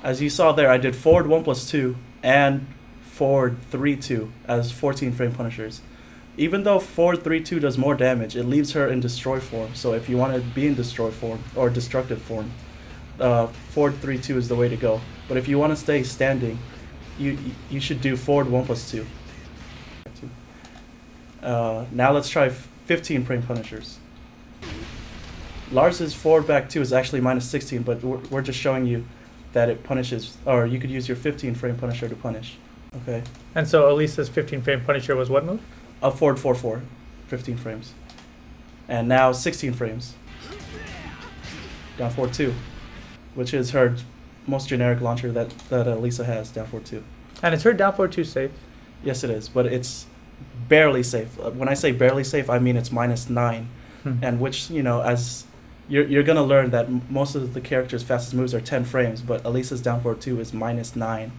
As you saw there, I did forward 1+2 and forward 3-2 as 14 frame punishers. Even though forward 3-2 does more damage, it leaves her in destroy form. So if you want to be in destroy form or destructive form, forward 3-2 is the way to go. But if you want to stay standing, you should do forward 1+2. Now let's try 15 frame punishers. Lars's forward back 2 is actually -16, but we're just showing you that it punishes, or you could use your 15 frame punisher to punish. Okay. And so Alisa's 15 frame punisher was what move? Up forward 4-4, 15 frames. And now 16 frames. Down forward 2, which is her most generic launcher that Alisa has, down forward 2. And is her down forward 2 safe? Yes, it is, but it's barely safe. When I say barely safe, I mean it's -9. And which, you know, as you're going to learn that most of the character's fastest moves are 10 frames, but Alisa's down forward 2 is -9.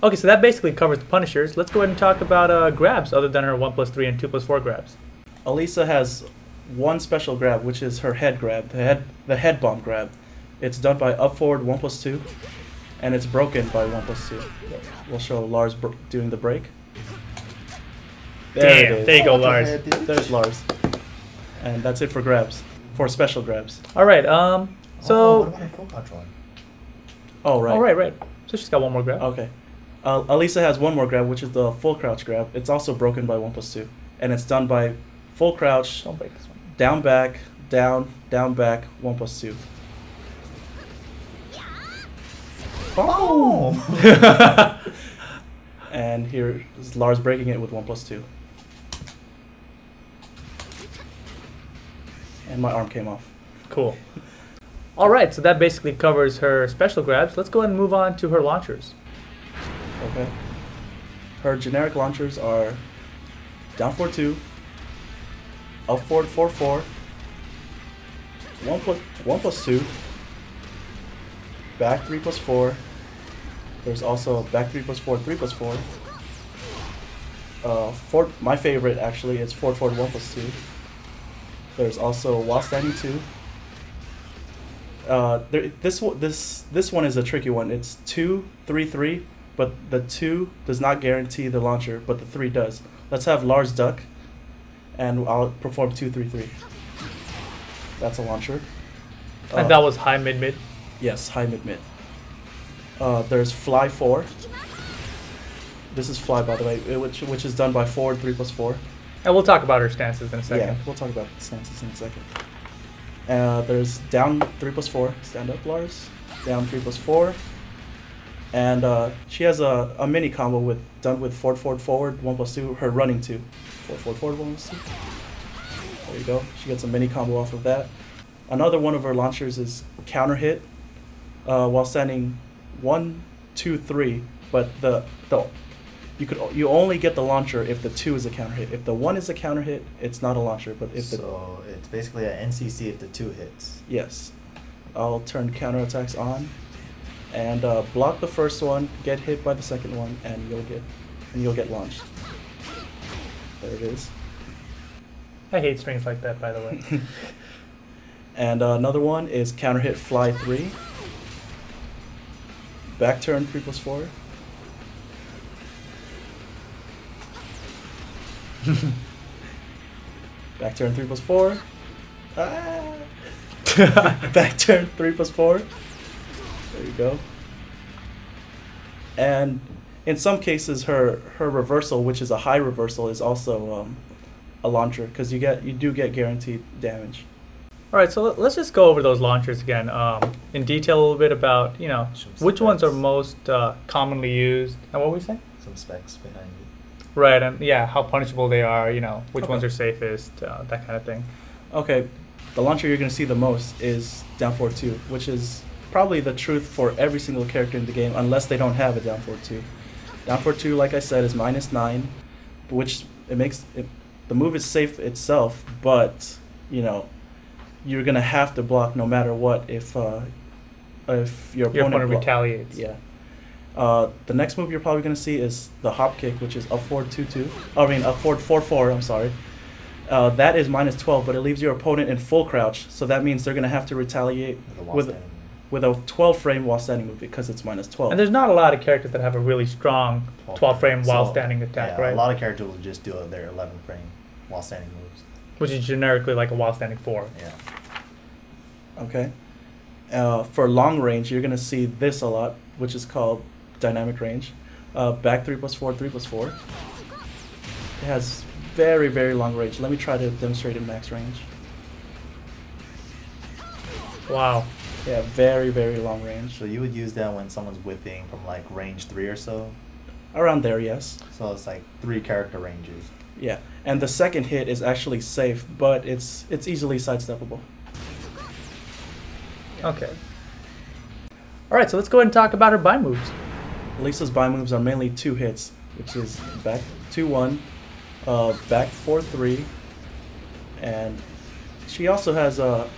Okay, so that basically covers the punishers. Let's go ahead and talk about grabs other than her 1+3 and 2+4 grabs. Alisa has one special grab, which is her head grab, the head bomb grab. It's done by up forward 1+2, and it's broken by 1+2. We'll show Lars doing the break. There it is. There you go, Lars. There's Lars. And that's it for grabs, for special grabs. All right. So. What about her full crouch one? Oh, right. Oh, right. So she's got one more grab. Okay. Alisa has one more grab, which is the full crouch grab. It's also broken by 1+2, and it's done by full crouch, Don't break this one. down back, down back, 1+2. Boom! And here is Lars breaking it with 1+2. And my arm came off. Cool. All right, so that basically covers her special grabs. Let's go ahead and move on to her launchers. Okay. Her generic launchers are down forward 2, up forward 4-4, 1+2, back 3+4. There's also back 3+4, 3+4. Forward, my favorite actually is forward 1+2. There's also while standing 2. This one is a tricky one. It's 2, 3, 3, but the 2 does not guarantee the launcher, but the 3 does. Let's have Lars duck, and I'll perform 2, 3, 3. That's a launcher. And that was high, mid, mid. Yes, high, mid, mid. There's fly 4. This is fly, by the way, which is done by forward 3+4. And we'll talk about her stances in a second. Yeah, we'll talk about stances in a second. There's down 3+4, stand up Lars, down 3+4, and she has a mini combo done with forward 1+2, her running 2, forward 1+2. There you go. She gets a mini combo off of that. Another one of her launchers is counter hit while standing 1, 2, 3, but you only get the launcher if the 2 is a counter hit. If the 1 is a counter hit, it's not a launcher. But if so it's basically an NCC if the 2 hits. Yes, I'll turn counterattacks on, and block the first one, get hit by the second one, and you'll get launched. There it is. I hate strings like that, by the way. And another one is counter hit fly 3, back turn 3+4. Back turn 3+4. Back turn 3+4. There you go. And in some cases, her reversal, which is a high reversal, is also a launcher because you do get guaranteed damage. All right, so let's just go over those launchers again in detail a little bit about which ones are most commonly used and what were we saying? Some specs behind it. Right, and yeah, how punishable they are, which ones are safest, that kind of thing. Okay, the launcher you're going to see the most is down forward 2, which is probably the truth for every single character in the game, unless they don't have a down forward 2. Down forward 2, like I said, is -9, which the move is safe itself, but you're going to have to block no matter what if your opponent retaliates. Yeah. The next move you're probably going to see is the hop kick, which is up forward 2-2. Up forward 4-4, I'm sorry. That is -12, but it leaves your opponent in full crouch, so that means they're going to have to retaliate with with a 12 frame while standing move because it's minus 12. And there's not a lot of characters that have a really strong 12 frame while standing attack, yeah, right? A lot of characters will just do their 11 frame while standing moves. Which is generically like a while standing 4. Yeah. Okay. For long range, you're going to see this a lot, which is called dynamic range. Back 3+4, 3+4. It has very, very long range. Let me try to demonstrate in max range. Wow. Yeah, very, very long range. So you would use that when someone's whipping from like range 3 or so? Around there, yes. So it's like 3 character ranges. Yeah, and the second hit is actually safe, but it's easily sidesteppable. Okay. All right, so let's go ahead and talk about her buy moves. Alisa's buy moves are mainly 2 hits, which is back 2-1, back 4-3, and she also has a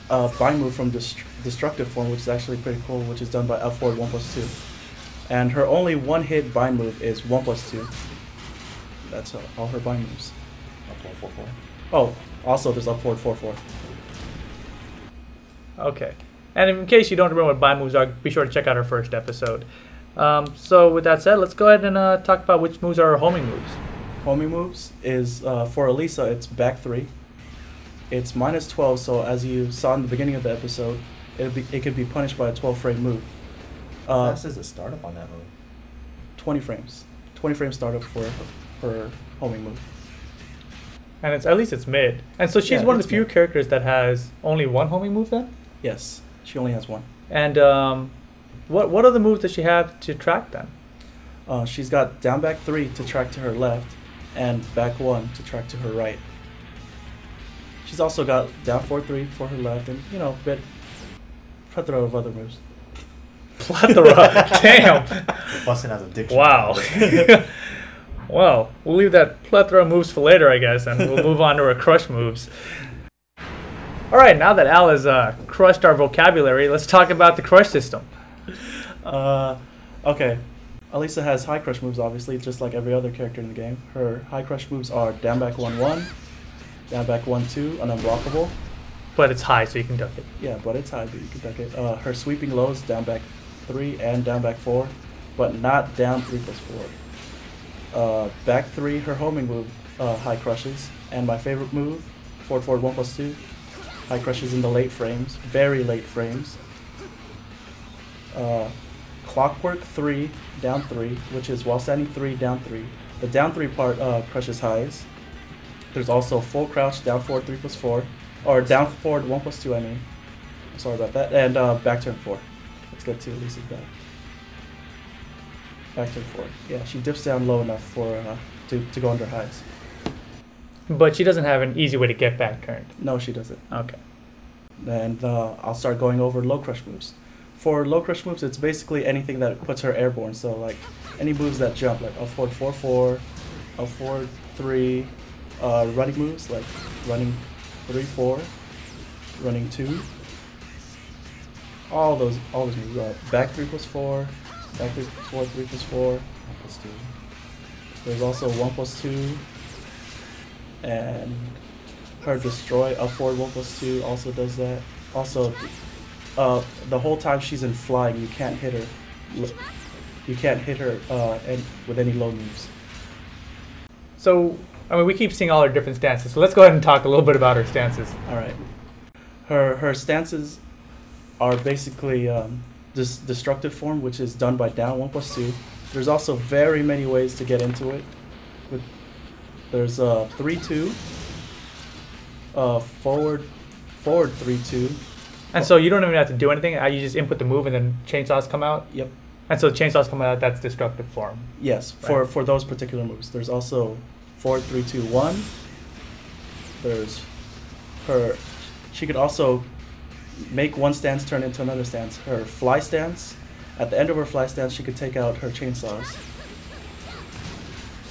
buy move from destructive form, which is actually pretty cool, which is done by up forward 1+2. And her only 1-hit buy move is 1+2. That's all her buy moves. Up 4, 4, 4. Oh, also there's up forward 4-4. Okay. And in case you don't remember what buy moves are, be sure to check out our first episode. So with that said, let's go ahead and talk about which moves are her homing moves. Homing moves is, for Alisa, it's back 3. It's minus 12, so as you saw in the beginning of the episode, it could be punished by a 12 frame move. How fast is the startup on that move? 20 frames. 20 frame startup for her homing move. And at least it's mid. And so she's Yeah, one of it's the few mid. characters that has only one homing move then? Yes, she only has one. And what other moves does she have to track then? She's got down back 3 to track to her left, and back 1 to track to her right. She's also got down 4-3 for her left, and bit plethora of other moves. Plethora. Damn. Busting out the dictionary. Wow. Well, we'll leave that plethora of moves for later, I guess, and we'll move on to her crush moves. All right, now that Al has crushed our vocabulary, let's talk about the crush system. Okay. Alisa has high crush moves, obviously, just like every other character in the game. Her high crush moves are down back 1-1, down back 1-2, and unblockable. But it's high, so you can duck it. Yeah, but it's high, but you can duck it. Her sweeping lows, down back 3 and down back 4, but not down 3+4. Back 3, her homing move, high crushes, and my favorite move, forward 1+2, high crushes in the late frames, very late frames. Clockwork 3, down 3, which is while standing 3, down 3. The down 3 part crushes highs. There's also full crouch, down forward 3+4, or down forward 1+2, I mean. I'm sorry about that. And back turn 4. Let's get to Alisa's back. Back turn 4. Yeah, she dips down low enough for to go under highs. But she doesn't have an easy way to get back turned. No, she doesn't. Okay. And I'll start going over low crush moves. For low crush moves, it's basically anything that puts her airborne. So like any moves that jump, like up forward 4-4, up forward 3, running moves like running 3-4, running 2. All those moves. Back 3+4, back 3+4, 3+4, 1+2. There's also 1+2, and her destroy up forward 1+2 also does that. Also, the whole time she's in flying, you can't hit her. You can't hit her with any low moves. So, I mean, we keep seeing all her different stances, so let's go ahead and talk a little bit about her stances. All right. Her stances are basically this destructive form, which is done by down 1+2. There's also very many ways to get into it. There's 3-2, forward 3-2. And so you don't even have to do anything. You just input the move and then chainsaws come out. Yep. And so chainsaws come out, that's destructive form. Yes, Right. for those particular moves. There's also forward 3-2-1. There's her. She could also make one stance turn into another stance. Her fly stance. At the end of her fly stance, she could take out her chainsaws.